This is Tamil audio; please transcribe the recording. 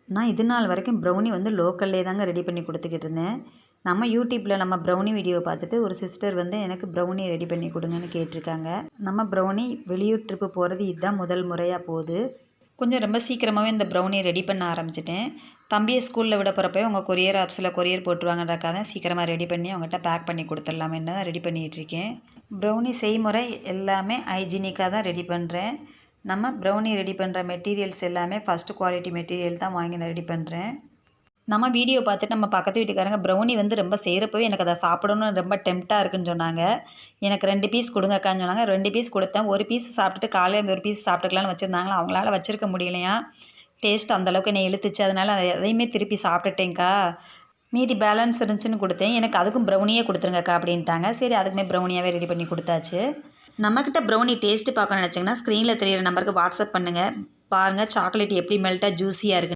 நான் இது நாள் வரைக்கும் ப்ரௌனி வந்து லோக்கல்லே தாங்க ரெடி பண்ணி கொடுத்துக்கிட்டு இருந்தேன். நம்ம யூடியூப்பில் நம்ம ப்ரௌனி வீடியோவை பார்த்துட்டு ஒரு சிஸ்டர் வந்து எனக்கு ப்ரௌனி ரெடி பண்ணி கொடுங்கன்னு கேட்டிருக்காங்க. நம்ம ப்ரௌனி வெளியூர் ட்ரிப்பு போகிறது இதுதான் முதல் முறையாக போகுது. கொஞ்சம் ரொம்ப சீக்கிரமாகவே இந்த ப்ரௌனி ரெடி பண்ண ஆரம்பிச்சிட்டேன். தம்பியை ஸ்கூலில் விட போகிறப்ப அவங்க கொரியர் ஆப்ஸில் கொரியர் போட்டுருவாங்கன்றக்காக தான் சீக்கிரமாக ரெடி பண்ணி அவங்ககிட்ட பேக் பண்ணி கொடுத்துடலாமேன்னு தான் ரெடி பண்ணிகிட்ருக்கேன். ப்ரௌனி செய்முறை எல்லாமே ஹைஜீனிக்காக தான் ரெடி பண்ணுறேன். நம்ம ப்ரௌனி ரெடி பண்ணுற மெட்டீரியல்ஸ் எல்லாமே ஃபஸ்ட்டு குவாலிட்டி மெட்டீரியல் தான் வாங்கி நான் ரெடி பண்ணுறேன். நம்ம வீடியோ பார்த்துட்டு நம்ம பக்கத்து வீட்டுக்காரங்க ப்ரௌனி வந்து ரொம்ப செய்கிறப்பவே எனக்கு அதை சாப்பிடணும்னு ரொம்ப டெம்ப்டாக இருக்குன்னு சொன்னாங்க. எனக்கு 2 பீஸ் கொடுங்கக்கான்னு சொன்னாங்க. 2 பீஸ் கொடுத்தேன். 1 பீஸ் சாப்பிட்டுட்டு காலையில் 1 பீஸ் சாப்பிட்டுக்கலான்னு வச்சுருந்தாங்களா, அவங்களால வச்சுருக்க முடியலையா. டேஸ்ட் அந்தளவுக்கு என்னை இழுத்துச்சு. அதனால் அதையுமே திருப்பி சாப்பிட்டுட்டேங்க்கா. மீதி பேலன்ஸ் இருந்துச்சுன்னு கொடுத்தேன். எனக்கு அதுக்கும் ப்ரௌனியே கொடுத்துருங்கக்கா அப்படின்ட்டாங்க. சரி, அதுக்குமே ப்ரௌனியாகவே ரெடி பண்ணி கொடுத்தாச்சு. நம்மக்கிட்ட ப்ரௌனி டேஸ்ட்டு பார்க்கணும்னு நினச்சிங்கன்னா ஸ்க்ரீனில் தெரியிற நம்பருக்கு வாட்ஸ்அப் பண்ணுங்கள். பாருங்கள் சாக்லேட் எப்படி மெல்ட்டாக ஜூஸியாக இருக்குது.